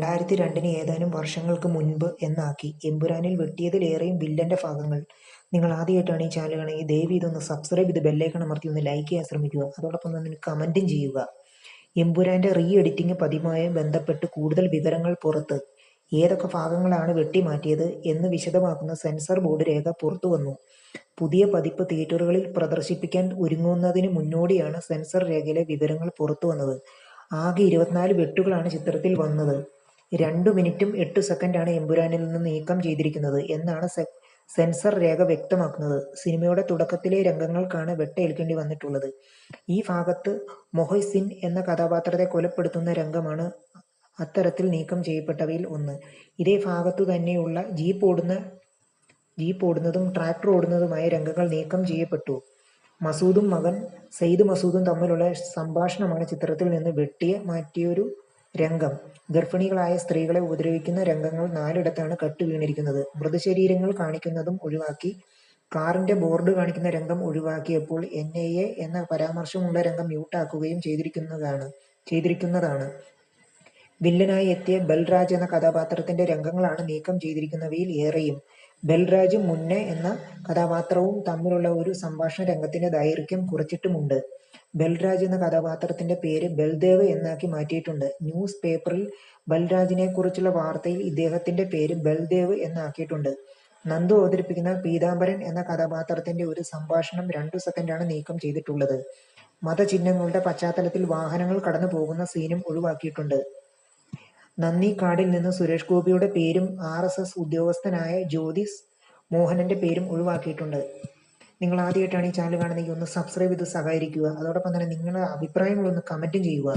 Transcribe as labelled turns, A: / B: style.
A: 2002 ഏതാനും വർഷങ്ങൾക്ക് മുൻപ് എന്നാക്കി എമ്പുരാനിൽ വെട്ടിയതിലേറെയും വില്ലന്റെ ഭാഗങ്ങൾ. നിങ്ങൾ ആദ്യമായിട്ടാണ് ഈ ചാനൽ കാണുന്നത്, ദയവ് ഇതൊന്ന് സബ്സ്ക്രൈബ് ചെയ്ത് ബെല്ലൈക്കൺ അമർത്തി ഒന്ന് ലൈക്ക് ചെയ്യാൻ ശ്രമിക്കുക. അതോടൊപ്പം തന്നെ കമന്റും ചെയ്യുക. എമ്പുരാന്റെ റീ എഡിറ്റിംഗ് പതിവുമായി ബന്ധപ്പെട്ട് കൂടുതൽ വിവരങ്ങൾ പുറത്ത്. ഏതൊക്കെ ഭാഗങ്ങളാണ് വെട്ടിമാറ്റിയത് എന്ന് വിശദമാക്കുന്ന സെൻസർ ബോർഡ് രേഖ പുറത്തുവന്നു. പുതിയ പതിപ്പ് തിയേറ്ററുകളിൽ പ്രദർശിപ്പിക്കാൻ ഒരുങ്ങുന്നതിന് മുന്നോടിയാണ് സെൻസർ രേഖയിലെ വിവരങ്ങൾ പുറത്തുവന്നത്. ആകെ 24 വെട്ടുകളാണ് ചിത്രത്തിൽ വന്നത്. 2 മിനിറ്റും 8 സെക്കൻഡാണ് എമ്പുരാനിൽ നിന്ന് നീക്കം ചെയ്തിരിക്കുന്നത് എന്നാണ് സെൻസർ രേഖ വ്യക്തമാക്കുന്നത്. സിനിമയുടെ തുടക്കത്തിലെ രംഗങ്ങൾക്കാണ് വെട്ടേൽക്കേണ്ടി വന്നിട്ടുള്ളത്. ഈ ഭാഗത്ത് മൊഹസിൻ എന്ന കഥാപാത്രത്തെ കൊലപ്പെടുത്തുന്ന രംഗമാണ് അത്തരത്തിൽ നീക്കം ചെയ്യപ്പെട്ടവയിൽ ഒന്ന്. ഇതേ ഭാഗത്തു തന്നെയുള്ള ജീപ്പ് ഓടുന്നതും ട്രാക്ടർ ഓടുന്നതുമായ രംഗങ്ങൾ നീക്കം ചെയ്യപ്പെട്ടു. മസൂദും മകൻ സയ്യിദ് മസൂദും തമ്മിലുള്ള സംഭാഷണമാണ് ചിത്രത്തിൽ നിന്ന് മാറ്റിയൊരു രംഗം. ഗർഭിണികളായ സ്ത്രീകളെ ഉപദ്രവിക്കുന്ന രംഗങ്ങൾ 4ഇടത്താണ് കട്ട് വീണിരിക്കുന്നത്. മൃതശരീരങ്ങൾ കാണിക്കുന്നതും ഒഴിവാക്കി. കാറിന്റെ ബോർഡ് കാണിക്കുന്ന രംഗം ഒഴിവാക്കിയപ്പോൾ NIA എന്ന പരാമർശമുള്ള രംഗം മ്യൂട്ടാക്കുകയും ചെയ്തിരിക്കുന്നതാണ്. വില്ലനായി എത്തിയ ബൽരാജ് എന്ന കഥാപാത്രത്തിന്റെ രംഗങ്ങളാണ് നീക്കം ചെയ്തിരിക്കുന്നവയിൽ ഏറെയും. ബൽരാജും മുന്നെ എന്ന കഥാപാത്രവും തമ്മിലുള്ള ഒരു സംഭാഷണ രംഗത്തിന്റെ ദൈർഘ്യം കുറച്ചിട്ടുമുണ്ട്. ബൽരാജ് എന്ന കഥാപാത്രത്തിന്റെ പേര് ബൽദേവ് എന്നാക്കി മാറ്റിയിട്ടുണ്ട്. ന്യൂസ് പേപ്പറിൽ ബൽരാജിനെക്കുറിച്ചുള്ള വാർത്തയിൽ ഇദ്ദേഹത്തിന്റെ പേര് ബൽദേവ് എന്നാക്കിയിട്ടുണ്ട്. നന്ദു അവതരിപ്പിക്കുന്ന പീതാംബരൻ എന്ന കഥാപാത്രത്തിന്റെ ഒരു സംഭാഷണം 2 സെക്കൻഡാണ് നീക്കം ചെയ്തിട്ടുള്ളത്. മതചിഹ്നങ്ങളുടെ പശ്ചാത്തലത്തിൽ വാഹനങ്ങൾ കടന്നു പോകുന്ന സീനും ഒഴിവാക്കിയിട്ടുണ്ട്. നന്ദിക്കാടിൽ നിന്ന് സുരേഷ് ഗോപിയുടെ പേരും RSS ഉദ്യോഗസ്ഥനായ ജ്യോതിസ് മോഹനന്റെ പേരും ഒഴിവാക്കിയിട്ടുണ്ട്. നിങ്ങൾ ആദ്യമായിട്ടാണ് ഈ ചാനൽ കാണുന്നതെങ്കിൽ ഒന്ന് സബ്സ്ക്രൈബ് ചെയ്ത് സഹകരിക്കുക. അതോടൊപ്പം തന്നെ നിങ്ങളുടെ അഭിപ്രായങ്ങളൊന്ന് കമന്റും ചെയ്യുക.